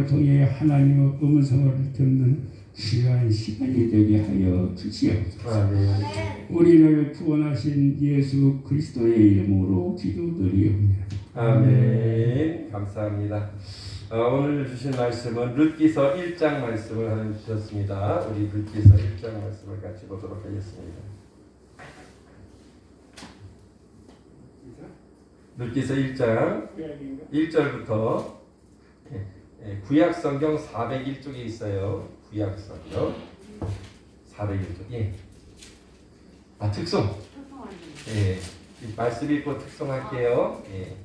통해 하나님의 음성을 듣는 시간이 되게 하여 주시옵소서. 우리를 구원하신 예수 그리스도의 이름으로 기도드리옵니다. 아멘. 감사합니다. 오늘 주신 말씀은 룻기서 1장 말씀을 하나님 주셨습니다. 우리 룻기서 1장 말씀을 같이 보도록 하겠습니다. 룻기서 1장 1절부터 구약 성경 401쪽에 있어요. 구약 성경 401쪽에 특송. 예. 말씀 읽고 특송할게요. 예.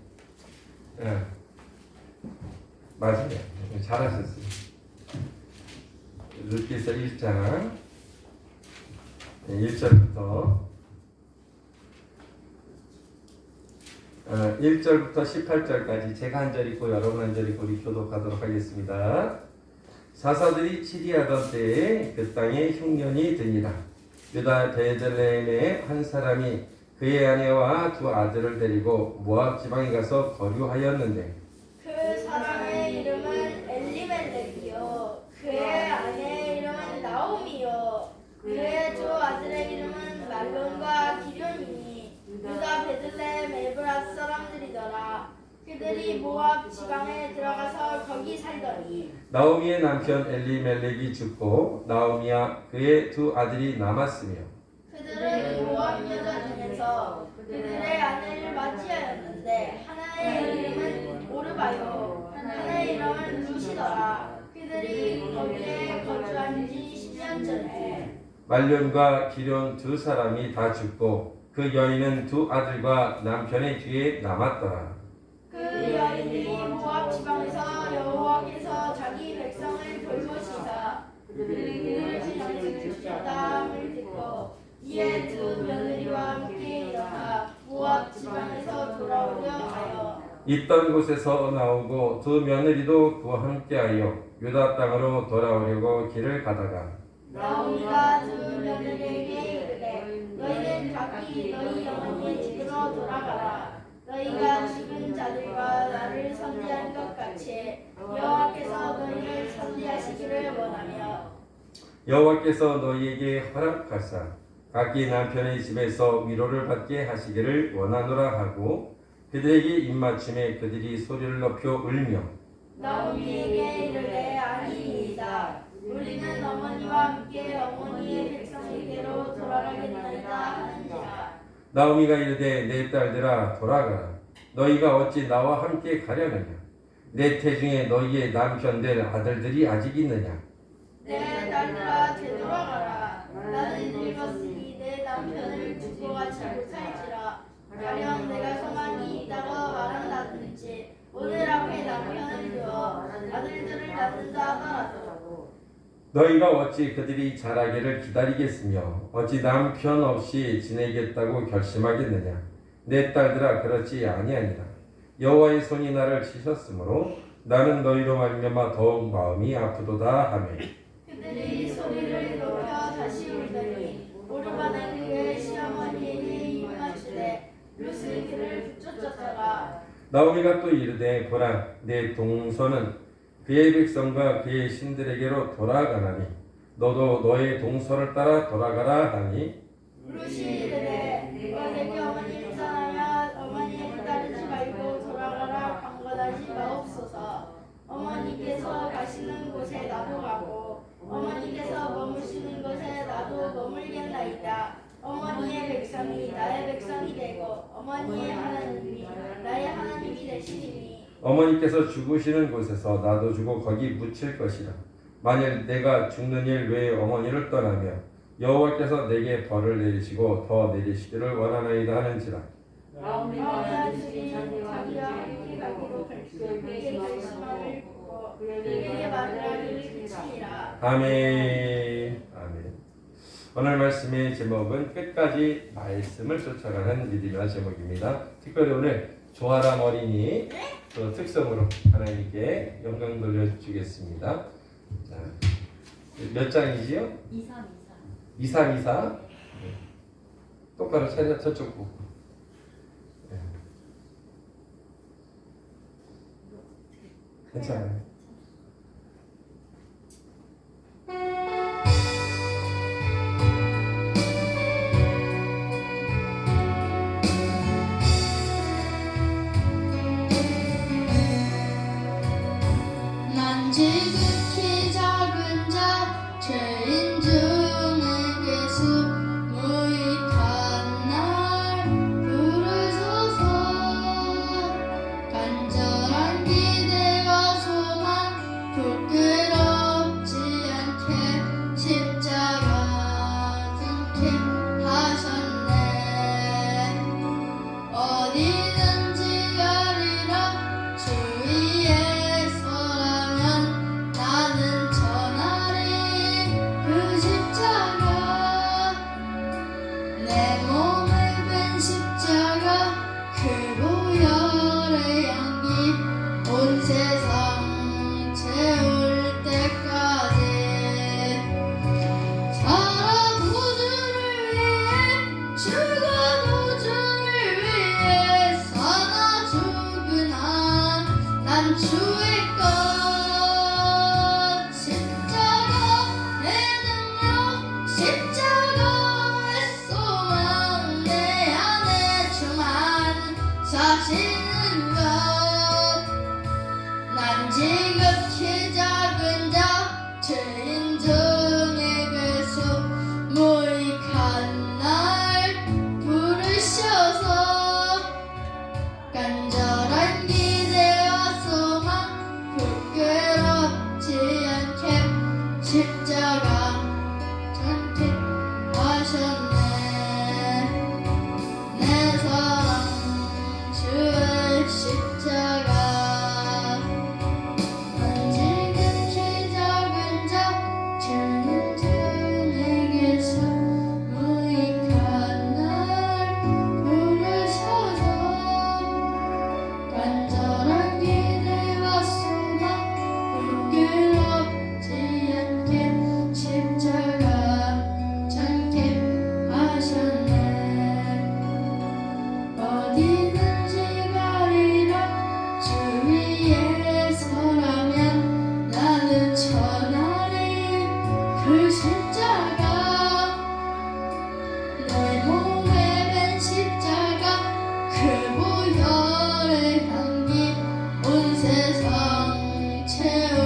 맞아요. 잘하셨어요. 룻기서 1장 1절부터 1절부터 18절까지 제가 한 절 읽고 여러분 한 절 읽고 우리 교독하도록 하겠습니다. 사사들이 치리하던 때에 그 땅에 흉년이 드니라. 유다 베들레헴의 한 사람이 그의 아내와 두 아들을 데리고 모압 지방에 가서 거류하였는데 그 사람의 이름은 엘리멜렉이요 그의 아내의 이름은 나오미요 그의 두 아들의 이름은 말론과 기련이니 유다 베들레헴 에브라 사람들이더라. 그들이 모압 지방에 들어가서 거기 살더니 나오미의 남편 엘리멜렉이 죽고 나오미와 그의 두 아들이 남았으며 그들은 모압 여자 중에서 그들의 아내를 맞이하였는데 하나의 이름은 오르바요 하나의 이름은 루시더라. 그들이 거기에 거주한 지 10년 전에 말론과 기련 두 사람이 다 죽고 그 여인은 두 아들과 남편의 뒤에 남았더라. 그 여인이 모압 지방에서 여호와께서 자기 백성을 돌보시사 그들에게 지시를 주셨다함을 듣고 이에 두 며느리와 함께 일어나 모압 지방에서 돌아오려 하여 있던 곳에서 나오고 두 며느리도 그와 함께하여 유다 땅으로 돌아오려고 길을 가다가 나오미가 두 며느리에게 이르되 너희는 각기 너희 어머니의 집으로 돌아가라. 너희가 죽은 자들과 나를 선대한 것 같이 여호와께서 너희를 선대하시기를 원하며 여호와께서 너희에게 허락하사 각기 남편의 집에서 위로를 받게 하시기를 원하노라 하고 그들에게 입맞춤에 그들이 소리를 높여 울며 나오미에게 이르되 아니이다. 우리는 어머니와 함께 어머니의 백성에게로 돌아가겠나이다 하는지라. 나오미가 이르되 내 딸들아 돌아가라. 너희가 어찌 나와 함께 가려느냐. 내 태중에 너희의 남편될 아들들이 아직 있느냐. 내 딸들아 되돌아가라. 나는 늙었으니 내 남편을 두고 가지 못할지라. 가령 내가 소망이 있다고 말한다든지 오늘 앞에 남편을 두어 아들들을 낳는다 하더라도 너희가 어찌 그들이 자라기를 기다리겠으며 어찌 남편 없이 지내겠다고 결심하겠느냐. 내 딸들아 그렇지 아니하니라. 여호와의 손이 나를 치셨으므로 나는 너희로 말미암아 더욱 마음이 아프도다 하매 그들이 소리를 높여 다시 울더니 오르바는 그의 시어머니에게 입맞추되 룻은 그를 붙여쫓다가 나오미가 또 이르되 보라 내 동서는 그의 백성과 그의 신들에게로 돌아가나니 너도 너의 동서를 따라 돌아가라 하니 룻이 이르되 너에게 어머니를 떠나며 어머니를 따르지 말고 돌아가라 강권하지 마옵소서. 어머니께서 가시는 곳에 나도 가고 어머니께서 머무시는 곳에 나도 머물겠나이다. 어머니의 백성이 나의 백성이 되고 어머니의 하나님이 나의 하나님이 되시리니 어머니께서 죽으시는 곳에서 나도 죽어 거기 묻힐 것이라. 만일 내가 죽는 일 외에 어머니를 떠나며 여호와께서 내게 벌을 내리시고 더 내리시기를 원하나이다 하는지라. 나오미가 자기와 함께 가기로 그에게 결심함을 보고 그에게 말을 하기를 그치니라. 아멘. 아멘. 오늘 말씀의 제목은 끝까지 말씀을 쫓아가는 믿음이라는 제목입니다. 특별히 오늘 조아람 어린이 그 특성으로 하나님께 영광 돌려주겠습니다. 자, 몇 장이지요? 2324. 똑바로 차려 저쪽 보고. 괜찮아요. 지극히 작은 자 죄인 중에게서 무익한 날 부르소서. 간절한 기대와 소망 부끄럽지 않게 십자가 등게 하셨네. 어디든지 가리라 주 위에 서라면 나는 전하리 그 십자가. 내 몸을 뺀 십자가 그 보혈의 향기 온 세상 채울 때까지. 살아도 주를 위해 죽어도 주를 위해 사나 죽으나 난 주의 것. 십자가의 능력 십자가의 소망 내 안에 주만 사시는 것. 난 지극히 작은 자 죄인 중에게서 무익한 날 부르셔서. 간절한 기대와 소망 부끄럽지 않게 십자가 전케 하셨네. 내 사랑 주의 십자가. 난 지극히 작은 자 죄인 중에게서 무익한 날 부르셔서. 간절한 기대와 소망 부끄럽지 않게 십자가 전케 하셨네. 어디든지 가리라 주 위에 서라면 나는 전하리 그 십자가. 내 몸에 밴 십자가 그 보혈의 향기 온 세상 채울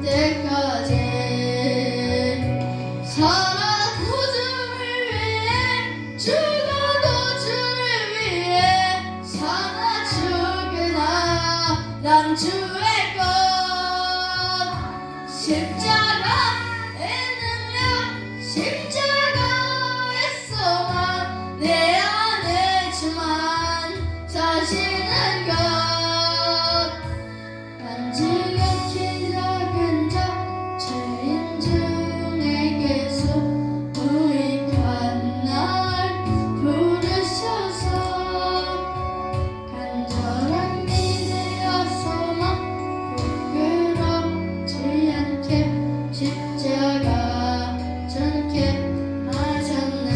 때까지. 살아도 주를 위해 죽어도 주를 위해 사나 죽으나 난 주의 것. 십자가의 능력 십자가의 소망 내 안에 주만 사시는 것. 난 지극히 작은 자 죄인 중에게서 무익한 날 부르셔서. 간절한 기대와 소망 부끄럽지 않게 십자가 전케 하셨네.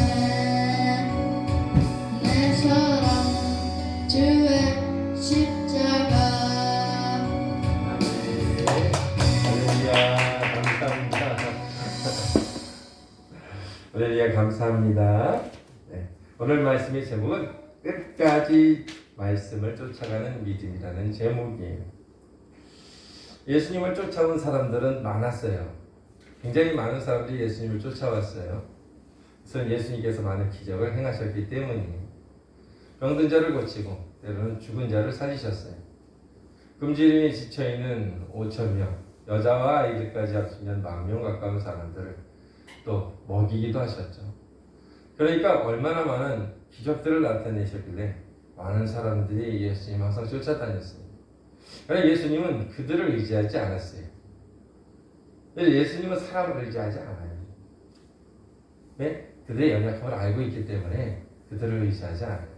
내 사랑 주의 십자가. 할렐루야 감사합니다. 할렐루야 감사합니다. 네, 오늘 말씀의 제목은 끝까지 말씀을 쫓아가는 믿음이라는 제목이에요. 예수님을 쫓아온 사람들은 많았어요. 굉장히 많은 사람들이 예수님을 쫓아왔어요. 그래서 예수님께서 많은 기적을 행하셨기 때문이에요. 병든 자를 고치고 때로는 죽은 자를 살리셨어요. 굶주림에 지쳐있는 5,000명, 여자와 아이들까지 합치면 10,000명 가까운 사람들을 또 먹이기도 하셨죠. 그러니까 얼마나 많은 기적들을 나타내셨길래 많은 사람들이 예수님 항상 쫓아다녔어요. 그러나 예수님은 그들을 의지하지 않았어요. 예수님은 사람을 의지하지 않아요. 네? 그들의 연약함을 알고 있기 때문에 그들을 의지하지 않아요.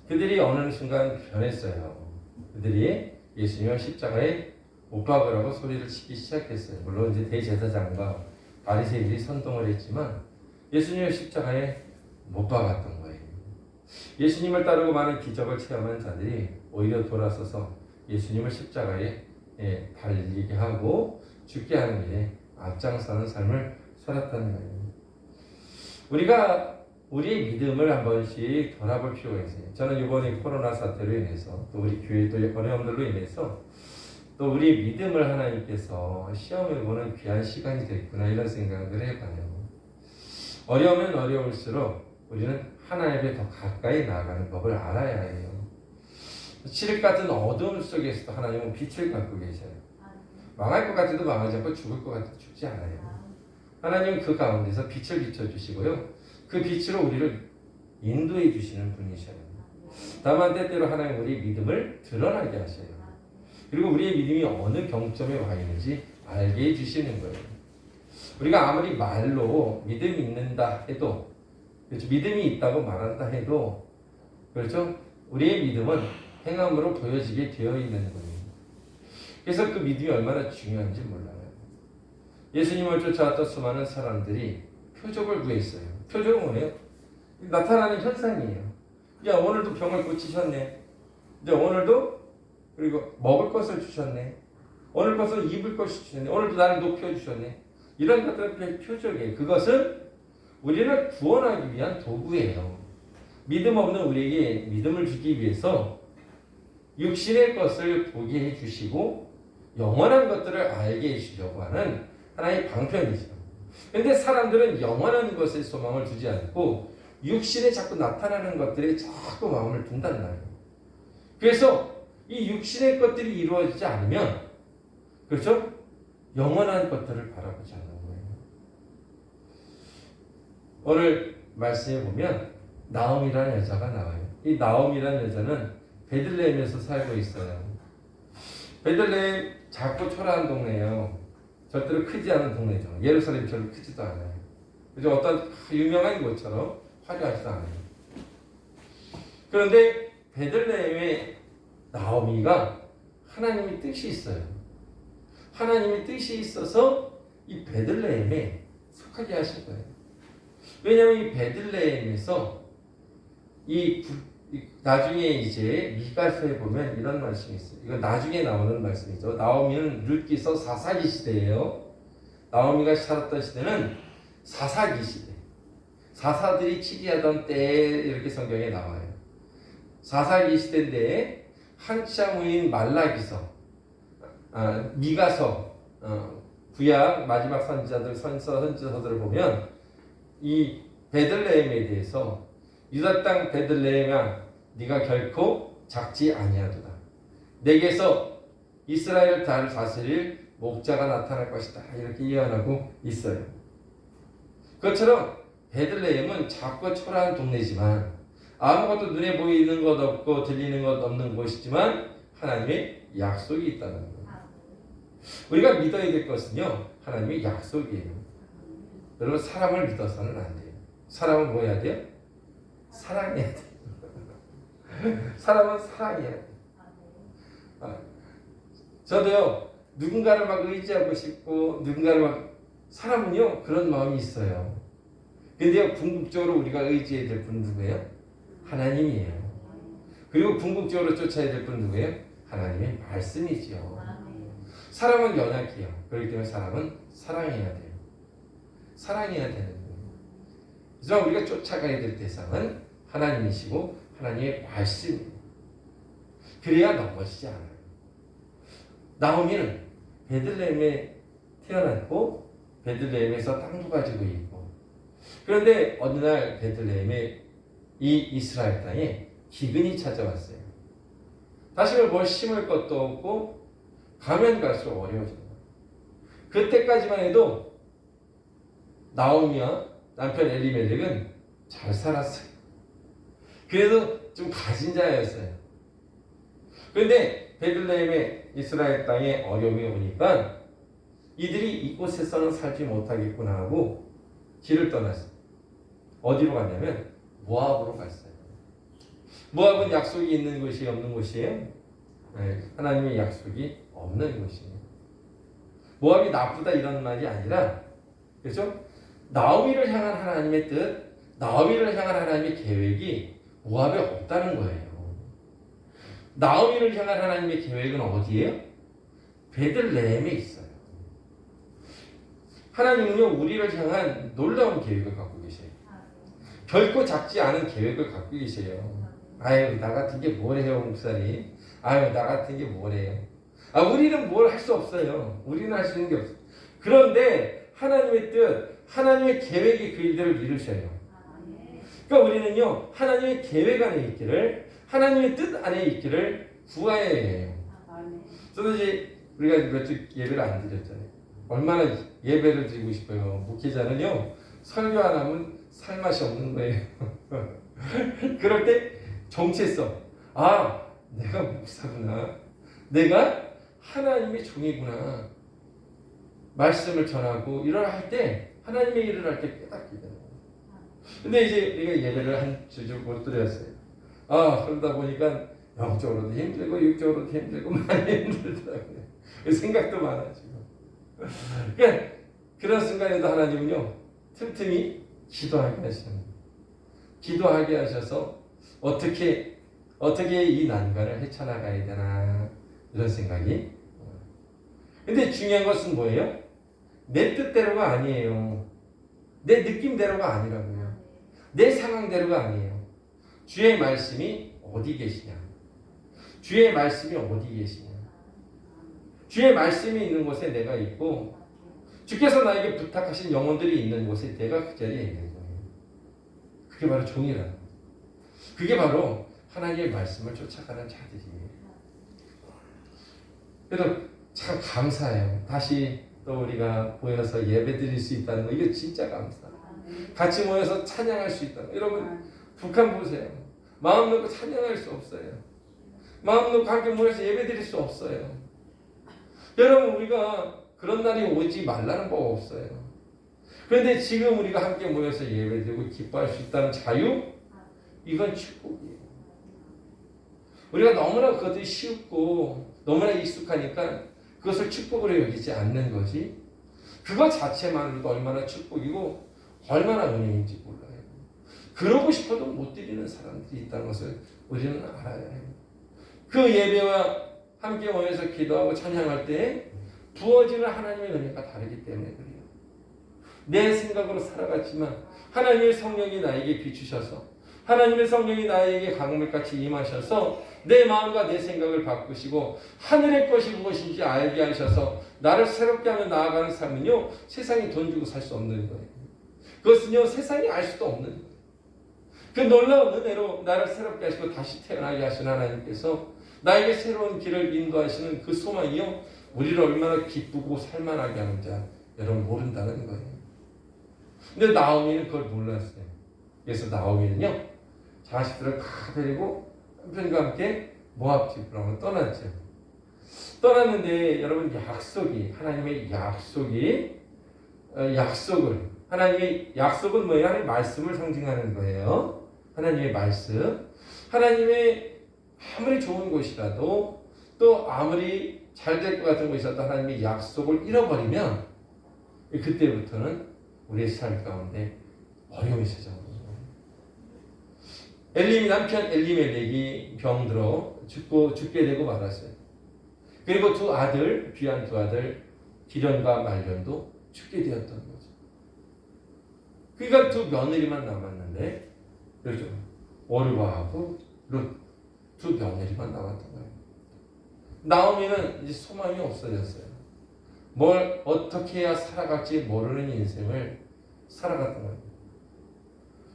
그들이 어느 순간 변했어요. 그들이 예수님을 십자가에 못 박으라고 소리를 치기 시작했어요. 물론 이제 대제사장과 바리새인들이 선동을 했지만 예수님을 십자가에 못 박았던 거예요. 예수님을 따르고 많은 기적을 체험한 자들이 오히려 돌아서서 예수님을 십자가에 달리게 하고 죽게 하는 일에 앞장서는 삶을 살았다는 거예요. 우리가 우리의 믿음을 한 번씩 돌아볼 필요가 있어요. 저는 이번에 코로나 사태로 인해서 또 우리 교회도 어려움들로 인해서 또 우리의 믿음을 하나님께서 시험해 보는 귀한 시간이 됐구나 이런 생각을 해봐요. 어려우면 어려울수록 우리는 하나님께 더 가까이 나아가는 법을 알아야 해요. 칠흑 같은 어두움 속에서도 하나님은 빛을 갖고 계셔요. 망할 것 같아도 망하지 않고 죽을 것 같아도 죽지 않아요. 하나님은 그 가운데서 빛을 비춰주시고요. 그 빛으로 우리를 인도해 주시는 분이셔요. 다만 때때로 하나님 우리의 믿음을 드러나게 하셔요. 그리고 우리의 믿음이 어느 경점에 와 있는지 알게 해주시는 거예요. 우리가 아무리 말로 믿음이 있는다 해도, 그렇죠? 믿음이 있다고 말한다 해도, 그렇죠? 우리의 믿음은 행함으로 보여지게 되어 있는 거예요. 그래서 그 믿음이 얼마나 중요한지 몰라요. 예수님을 쫓아왔던 수많은 사람들이 표적을 구했어요. 표적은 뭐예요? 나타나는 현상이에요. 야, 오늘도 병을 고치셨네. 이제 오늘도 그리고 먹을 것을 주셨네. 오늘 것은 입을 것을 주셨네. 오늘도 나를 높여주셨네. 이런 것들은 표적이에요. 그것은 우리를 구원하기 위한 도구예요. 믿음 없는 우리에게 믿음을 주기 위해서 육신의 것을 보게 해주시고 영원한 것들을 알게 해주려고 하는 하나의 방편이죠. 그런데 사람들은 영원한 것에 소망을 두지 않고 육신에 자꾸 나타나는 것들에 자꾸 마음을 둔단 말이에요. 그래서 이 육신의 것들이 이루어지지 않으면, 그렇죠? 영원한 것들을 바라보지 않는 거예요. 오늘 말씀에 보면 나옴이라는 여자가 나와요. 이 나옴이라는 여자는 베들레헴에서 살고 있어요. 베들레헴 작고 초라한 동네예요. 절대로 크지 않은 동네죠. 예루살렘처럼 크지도 않아요. 그죠? 어떤 유명한 곳처럼 화려하지도 않아요. 그런데 베들레헴의 나오미가 하나님의 뜻이 있어요. 하나님의 뜻이 있어서 이 베들레헴에 속하게 하신 거예요. 왜냐하면 이 베들레헴에서 나중에 이제 미가서에 보면 이런 말씀이 있어요. 이건 나중에 나오는 말씀이죠. 나오미는 룻기서 사사기 시대예요. 나오미가 살았던 시대는 사사기 시대. 사사들이 치리하던 때에 이렇게 성경에 나와요. 사사기 시대인데 한참 후인 말라기서, 미가서, 구약 마지막 선지서들을 보면 이 베들레헴에 대해서 유다 땅 베들레헴아 네가 결코 작지 아니하도다. 내게서 이스라엘 다 다스릴 목자가 나타날 것이다. 이렇게 예언하고 있어요. 그것처럼 베들레헴은 작고 초라한 동네지만 아무것도 눈에 보이는 것 없고 들리는 것 없는 곳이지만 하나님의 약속이 있다는 거예요. 우리가 믿어야 될 것은요, 하나님의 약속이에요. 여러분, 사람을 믿어서는 안 돼요. 사람은 뭐 해야 돼요? 사랑해야 돼요. 사람은 사랑해야 돼요. 저도요, 누군가를 막 의지하고 싶고 누군가를 막, 사람은요 그런 마음이 있어요. 근데요, 궁극적으로 우리가 의지해야 될 분은 누구예요? 하나님이에요. 그리고 궁극적으로 쫓아야 될 분은 누구예요? 하나님의 말씀이죠. 사람은 연약해요. 그렇기 때문에 사람은 사랑해야 돼요. 사랑해야 되는 거예요. 하지만 우리가 쫓아가야 될 대상은 하나님이시고 하나님의 말씀이에요. 그래야 넘어지지 않아요. 나오미는 베들레헴에 태어났고 베들레헴에서 땅도 가지고 있고, 그런데 어느 날 베들레헴에 이 이스라엘 땅에 기근이 찾아왔어요. 다시는 뭘 심을 것도 없고 가면 갈수록 어려워져요. 그때까지만 해도 나오미와 남편 엘리멜렉은 잘 살았어요. 그래도 좀 가진 자였어요. 그런데 베들레헴의 이스라엘 땅에 어려움이 오니까 이들이 이곳에서는 살지 못하겠구나 하고 길을 떠났어요. 어디로 갔냐면 모압으로 갔어요. 모압은 약속이 있는 곳이 없는 곳이에요? 네, 하나님의 약속이 없는 곳이에요. 모압이 나쁘다 이런 말이 아니라, 그렇죠? 나오미를 향한 하나님의 뜻, 나오미를 향한 하나님의 계획이 모압에 없다는 거예요. 나오미를 향한 하나님의 계획은 어디예요? 베들레헴에 있어요. 하나님은요, 우리를 향한 놀라운 계획을 갖고 계세요. 결코 작지 않은 계획을 갖고 계세요. 아유, 나 같은 게 뭐래요, 목사님. 아유, 나 같은 게 뭐래요. 우리는 뭘 할 수 없어요. 우리는 할 수 있는 게 없어요. 그런데 하나님의 뜻, 하나님의 계획이 그 일들을 이루셔요. 그러니까 우리는요, 하나님의 계획 안에 있기를, 하나님의 뜻 안에 있기를 구해야 해요. 저도 이제 우리가 몇 주 예배를 안 드렸잖아요. 얼마나 예배를 드리고 싶어요. 목회자는요, 설교 안 하면 살 맛이 없는 거예요. 그럴 때 정체성. 내가 목사구나. 내가 하나님의 종이구나. 말씀을 전하고 일을 할 때, 하나님의 일을 할 때 깨닫게 돼요. 근데 이제 우리가 예배를 한 주주 못 드렸어요. 그러다 보니까 영적으로도 힘들고 육적으로도 힘들고 많이 힘들더라고요. 생각도 많아지고. 그러니까 그런 순간에도 하나님은요, 틈틈이 기도하게 하시는 거예요. 기도하게 하셔서 어떻게 이 난관을 헤쳐나가야 되나 이런 생각이. 근데 중요한 것은 뭐예요? 내 뜻대로가 아니에요. 내 느낌대로가 아니라고요. 내 상황대로가 아니에요. 주의 말씀이 어디 계시냐? 주의 말씀이 어디 계시냐? 주의 말씀이 있는 곳에 내가 있고, 주께서 나에게 부탁하신 영혼들이 있는 곳에 내가 그 자리에 있는 거예요. 그게 바로 종이라는 거예요. 그게 바로 하나님의 말씀을 쫓아가는 자들이에요. 그래서 참 감사해요. 다시 또 우리가 모여서 예배 드릴 수 있다는 거, 이거 진짜 감사해요. 같이 모여서 찬양할 수 있다는 거. 여러분, 북한 보세요. 마음 놓고 찬양할 수 없어요. 마음 놓고 함께 모여서 예배 드릴 수 없어요. 여러분, 우리가 그런 날이 오지 말라는 법 없어요. 그런데 지금 우리가 함께 모여서 예배 드리고 기뻐할 수 있다는 자유, 이건 축복이에요. 우리가 너무나 그것들이 쉽고 너무나 익숙하니까 그것을 축복으로 여기지 않는 것이, 그것 자체만으로도 얼마나 축복이고 얼마나 은혜인지 몰라요. 그러고 싶어도 못 드리는 사람들이 있다는 것을 우리는 알아야 해요. 그 예배와 함께 모여서 기도하고 찬양할 때 부어지는 하나님의 은혜가 다르기 때문에 그래요. 내 생각으로 살아갔지만 하나님의 성령이 나에게 비추셔서, 하나님의 성령이 나에게 강물같이 임하셔서 내 마음과 내 생각을 바꾸시고 하늘의 것이 무엇인지 알게 하셔서 나를 새롭게 하며 나아가는 삶은요, 세상에 돈 주고 살 수 없는 거예요. 그것은요, 세상이 알 수도 없는 거예요. 그 놀라운 은혜로 나를 새롭게 하시고 다시 태어나게 하신 하나님께서 나에게 새로운 길을 인도하시는 그 소망이요, 우리를 얼마나 기쁘고 살만하게 하는지 여러분 모른다는 거예요. 근데 나오미는 그걸 몰랐어요. 그래서 나오미는요, 자식들을 다 데리고 남편과 함께 모압 집으로 떠났죠. 떠났는데 여러분, 하나님의 하나님의 약속은 뭐예요? 하나님의 말씀을 상징하는 거예요. 하나님의 말씀. 하나님의 아무리 좋은 곳이라도, 또 아무리 잘 될 것 같은 곳이라도 하나님의 약속을 잃어버리면 그때부터는 우리의 삶 가운데 어려움이 찾아옵니다. 남편 엘리멜렉이 병들어 죽게 되고 말았어요. 그리고 귀한 두 아들 기련과 말련도 죽게 되었던 거죠. 그러니까 두 며느리만 남았는데, 그렇죠? 오르바하고 룻, 두 며느리만 남았던 거예요. 나오미는 이제 소망이 없어졌어요. 뭘 어떻게 해야 살아갈지 모르는 인생을 살아갔던 거예요.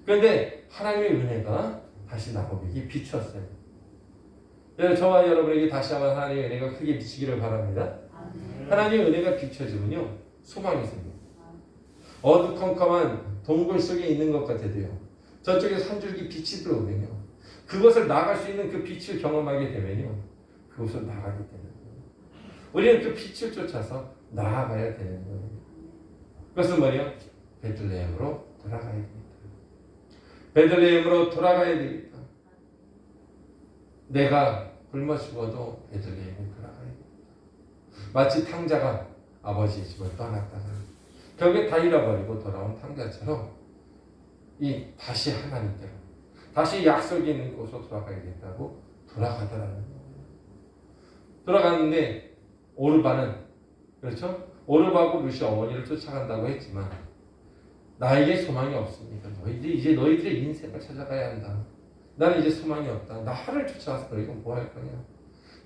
그런데 하나님의 은혜가 다시 나오미에게 비추었어요. 저와 여러분에게 다시 한번 하나님의 은혜가 크게 비치기를 바랍니다. 하나님의 은혜가 비춰지면요, 소망이 생겨요. 어두컴컴한 동굴 속에 있는 것 같아도요, 저쪽에서 한 줄기 빛이 들어오면요, 그것을 나갈 수 있는 그 빛을 경험하게 되면요, 그것을 나가게 되는 거예요. 우리는 그 빛을 쫓아서 나아가야 되는 거예요. 그것은 뭐예요? 베들레헴으로 돌아가야 됩니다. 베들레헴으로 돌아가야 되겠다. 내가 굶어 죽어도 베들레헴에 돌아가야 됩니다. 마치 탕자가 아버지 집을 떠났다가 결국에 다 잃어버리고 돌아온 탕자처럼 다시 하나님께로, 다시 약속이 있는 곳으로 돌아가야겠다고 돌아가더라는 거예요. 돌아갔는데 오르바는, 그렇죠? 오르바하고 루시 어머니를 쫓아간다고 했지만 나에게 소망이 없습니다. 너희들의 인생을 찾아가야 한다. 나는 이제 소망이 없다. 나를 쫓아가서 너희가 뭐 할 거냐?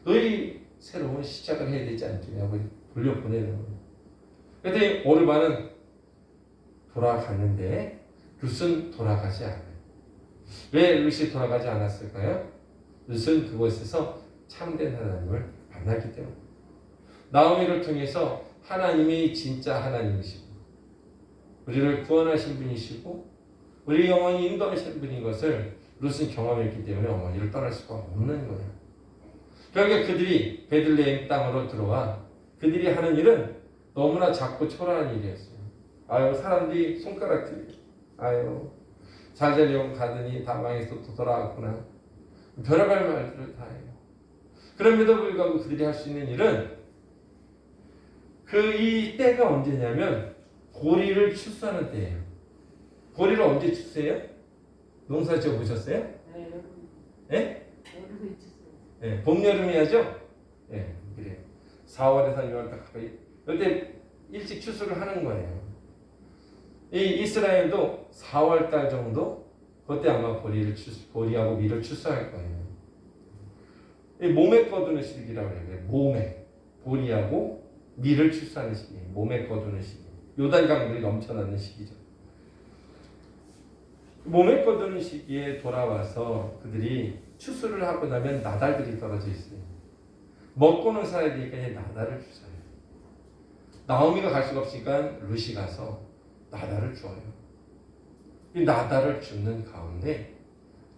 너희 새로운 시작을 해야 되지 않겠냐고 돌려보내는 거예요. 그런데 오르반은 돌아갔는데 룻은 돌아가지 않아요. 왜 룻이 돌아가지 않았을까요? 룻은 그곳에서 참된 하나님을 만났기 때문에. 나오미를 통해서 하나님이 진짜 하나님이시고 우리를 구원하신 분이시고 우리 영원히 인도하시는 분인 것을 룻은 경험했기 때문에 어머니를 떠날 수가 없는 거예요. 그러니까 그들이 베들레헴 땅으로 들어와 그들이 하는 일은 너무나 작고 초라한 일이었어요. 아유, 사람들이 손가락질이, 아유, 잘 되려고 가더니 다 망해서 또 돌아왔구나. 별의별 말들을 다 해요. 그럼에도 불구하고 그들이 할 수 있는 일은 이 때가 언제냐면 보리를 추수하는 때예요. 보리를 언제 추수해요? 농사 지어 보셨어요? 네, 여름. 예? 여름에 있었어요. 예, 봄, 여름이 하죠? 예, 그래요. 4월에서 6월 딱 가까이. 이때 일찍 추수를 하는 거예요. 이 이스라엘도 4월 달 정도? 그때 아마 보리하고 밀을 추수할 거예요. 이 몸에 거두는 시기라고 해요. 몸에. 보리하고 밀을 추수하는 시기. 몸에 거두는 시기. 요단강물이 넘쳐나는 시기죠. 몸에 거두는 시기에 돌아와서 그들이 추수를 하고 나면 나달들이 떨어져 있어요. 먹고는 살아야 되니까 나달을 주어요. 나오미가 갈 수가 없으니까 룻이 가서 나달을 주어요. 이 나달을 줍는 가운데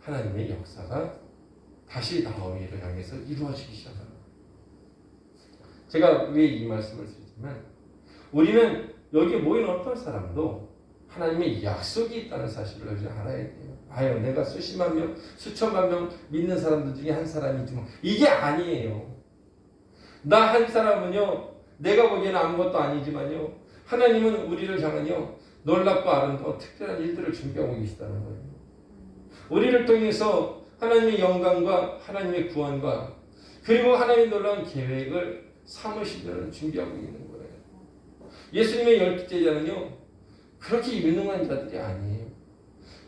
하나님의 역사가 다시 나오미를 향해서 이루어지기 시작합니다. 제가 왜 이 말씀을 드리냐면 우리는 여기 모인 어떤 사람도 하나님의 약속이 있다는 사실을 알아야 돼요. 아유, 내가 수십만 명, 수천만 명 믿는 사람들 중에 한 사람이지 뭐. 이게 아니에요. 나 한 사람은요, 내가 보기에는 아무것도 아니지만요, 하나님은 우리를 향하여 놀랍고 아름다운 특별한 일들을 준비하고 계시다는 거예요. 우리를 통해서 하나님의 영광과 하나님의 구원과 그리고 하나님의 놀라운 계획을 삼으시려는 준비하고 있는 거예요. 예수님의 12 제자는요, 그렇게 유능한 자들이 아니에요.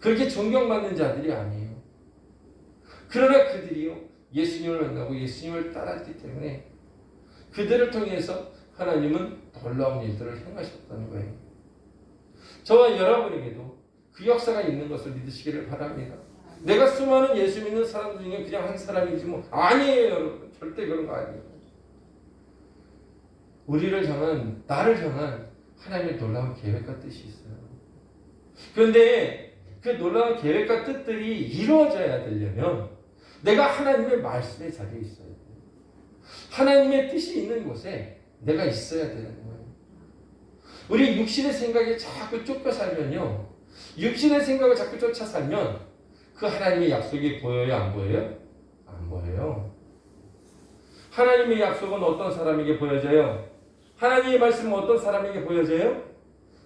그렇게 존경받는 자들이 아니에요. 그러나 그들이요, 예수님을 만나고 예수님을 따랐기 때문에 그들을 통해서 하나님은 놀라운 일들을 행하셨다는 거예요. 저와 여러분에게도 그 역사가 있는 것을 믿으시기를 바랍니다. 내가 수많은 예수 믿는 사람 중에 그냥 한 사람이지 뭐. 아니에요, 여러분. 절대 그런 거 아니에요. 우리를 향한, 나를 향한 하나님의 놀라운 계획과 뜻이 있어요. 그런데 그 놀라운 계획과 뜻들이 이루어져야 되려면 내가 하나님의 말씀의 자리에 있어야 돼요. 하나님의 뜻이 있는 곳에 내가 있어야 되는 거예요. 우리 육신의 생각에 자꾸 쫓겨 살면요, 육신의 생각을 자꾸 쫓아 살면 그 하나님의 약속이 보여요, 안 보여요? 안 보여요. 하나님의 약속은 어떤 사람에게 보여져요? 하나님의 말씀은 어떤 사람에게 보여져요?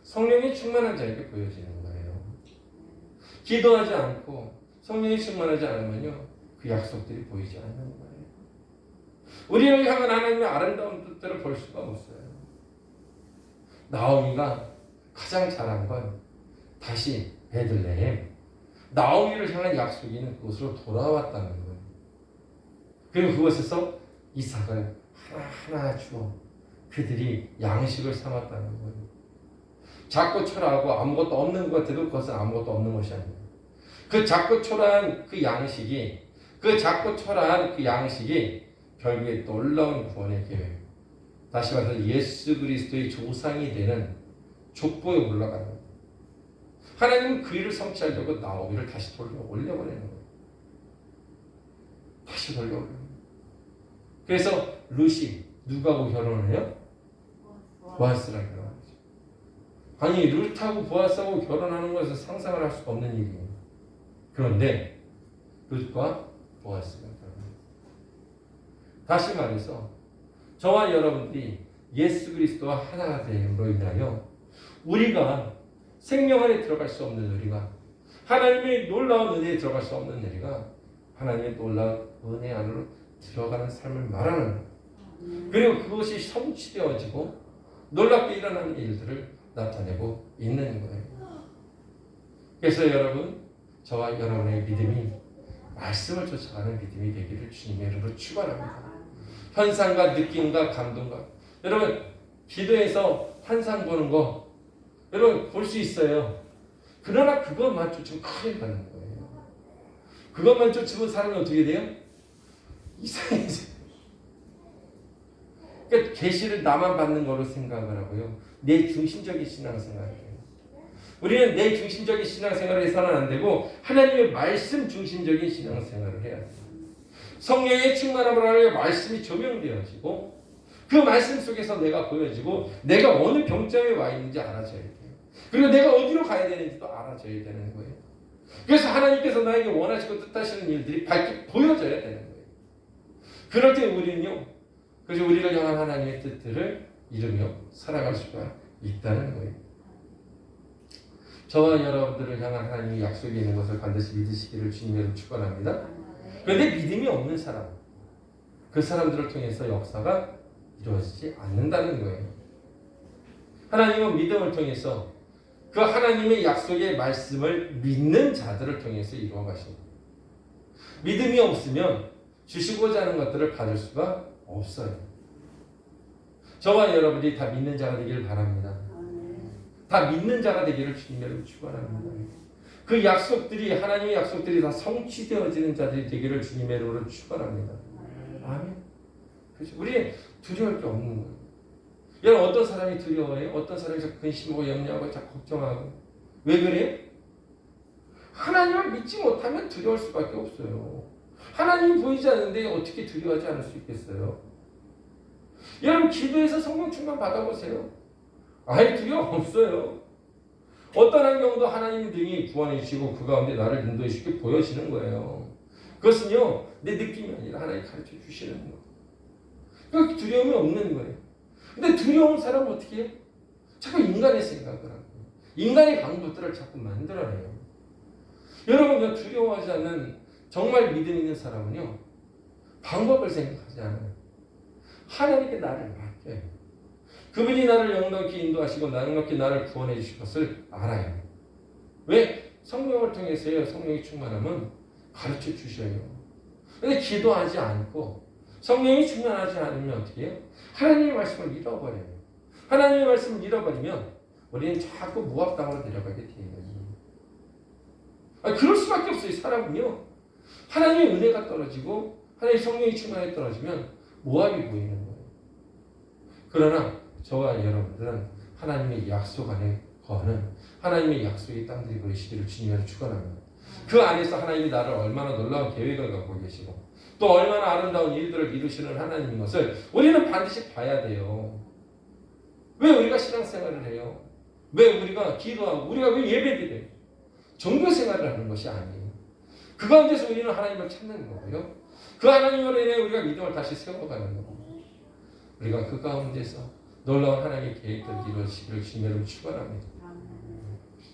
성령이 충만한 자에게 보여지는 거예요. 기도하지 않고 성령이 충만하지 않으면요, 그 약속들이 보이지 않는 거예요. 우리를 향한 하나님의 아름다운 뜻들을 볼 수가 없어요. 나오미가 가장 잘한 건 다시 베들레헴, 나오미를 향한 약속이 있는 그곳으로 돌아왔다는 거예요. 그리고 그곳에서 이삭을 하나하나 주어 그들이 양식을 삼았다는 거예요. 작고 초라하고 아무것도 없는 것 같아도 그것은 아무것도 없는 것이 아니에요. 그 작고 초라한 그 양식이, 결국에 놀라운 구원의 계획, 다시 말해서 예수 그리스도의 조상이 되는 족보에 올라가는 거예요. 하나님은 그 일을 성취하려고 나오미를 다시 올려보내는 거예요. 다시 돌려오려는 거예요. 그래서 룻이 누구하고 결혼을 해요? 보아스랑 결혼하죠. 아니, 룻하고 보아스하고 결혼하는 것은 상상을 할 수가 없는 일이에요. 그런데 룻과 보아스가 결혼해요. 다시 말해서 저와 여러분들이 예수 그리스도와 하나가 됨으로 인하여 우리가 생명 안에 들어갈 수 없는 우리가, 하나님의 놀라운 은혜에 들어갈 수 없는 우리가 하나님의 놀라운 은혜 안으로 들어가는 삶을 말하는 거예요. 그리고 그것이 성취되어지고 놀랍게 일어나는 일들을 나타내고 있는 거예요. 그래서 여러분, 저와 여러분의 믿음이 말씀을 쫓아가는 믿음이 되기를 주님의 이름으로 축원합니다. 현상과 느낌과 감동과. 여러분 기도에서 환상 보는 거 여러분 볼 수 있어요. 그러나 그것만 쫓으면 큰일 나는 거예요. 그것만 쫓으면 사람이 어떻게 돼요? 이상해져요. 그러니까 계시를 나만 받는 거로 생각을 하고요. 내 중심적인 신앙생활이에요. 우리는 내 중심적인 신앙생활을 해서는 안 되고 하나님의 말씀 중심적인 신앙생활을 해야 돼요. 성령의 충만함을 하여 말씀이 조명되어지고 그 말씀 속에서 내가 보여지고 내가 어느 병점에 와 있는지 알아줘야 돼요. 그리고 내가 어디로 가야 되는지도 알아줘야 되는 거예요. 그래서 하나님께서 나에게 원하시고 뜻하시는 일들이 밝게 보여져야 되는 거예요. 그럴 때 우리는요, 그래서 우리를 향한 하나님의 뜻들을 이루며 살아갈 수가 있다는 거예요. 저와 여러분들을 향한 하나님의 약속이 있는 것을 반드시 믿으시기를 주님으로 축원합니다. 그런데 믿음이 없는 사람, 그 사람들을 통해서 역사가 이루어지지 않는다는 거예요. 하나님은 믿음을 통해서 그 하나님의 약속의 말씀을 믿는 자들을 통해서 이루어 가십니다. 믿음이 없으면 주시고자 하는 것들을 받을 수가 없어요. 저와 여러분이 다 믿는 자가 되기를 바랍니다. 다 믿는 자가 되기를 주님으로 축원합니다. 그 약속들이 하나님의 약속들이 다 성취되어지는 자들이 되기를 주님의 이름으로 축원합니다. 아멘. 그렇죠. 우리 두려울 게 없는 거예요. 여러분 어떤 사람이 두려워해요? 어떤 사람이 자꾸 근심하고 염려하고 자꾸 걱정하고 왜 그래요? 하나님을 믿지 못하면 두려울 수밖에 없어요. 하나님이 보이지 않는데 어떻게 두려워하지 않을 수 있겠어요? 여러분 기도해서 성령 충만 받아보세요. 아예 두려움 없어요. 어떤 환경도 하나님의 등이 구원해 주시고 그 가운데 나를 인도해 주시게 보여지는 거예요. 그것은요 내 느낌이 아니라 하나님 가르쳐 주시는 거예요. 그러니까 두려움이 없는 거예요. 근데 두려운 사람은 어떻게 해요? 자꾸 인간의 생각을 하고 인간의 방법들을 자꾸 만들어내요. 여러분요 두려워하지 않는 정말 믿음 있는 사람은요 방법을 생각하지 않아요. 하나님께 나를 맡겨요. 그분이 나를 영광케 인도하시고 영광케 나를 구원해 주실 것을 알아요. 왜? 성령을 통해서요. 성령의 충만함은 가르쳐 주셔요. 근데 기도하지 않고 성령이 충만하지 않으면 어떻게 해요? 하나님의 말씀을 잃어버려요. 하나님의 말씀을 잃어버리면 우리는 자꾸 무합당으로 내려가게 돼요. 그럴 수밖에 없어요. 사람은요. 하나님의 은혜가 떨어지고 하나님의 성령이 충만하게 떨어지면 모압이 보이는 거예요. 그러나 저와 여러분들은 하나님의 약속 안에 거하는 하나님의 약속의 땅들이 보이시기를 주님으로 축원합니다. 그 안에서 하나님이 나를 얼마나 놀라운 계획을 갖고 계시고 또 얼마나 아름다운 일들을 이루시는 하나님인 것을 우리는 반드시 봐야 돼요. 왜 우리가 신앙생활을 해요? 왜 우리가 기도하고 우리가 왜 예배드려요? 종교생활을 하는 것이 아니에요. 그 가운데서 우리는 하나님을 찾는 거고요. 그 하나님으로 인해 우리가 믿음을 다시 세워가는 거고 우리가 그 가운데서 놀라운 하나님의 계획들을 이루어지기를 주님으로 축원합니다.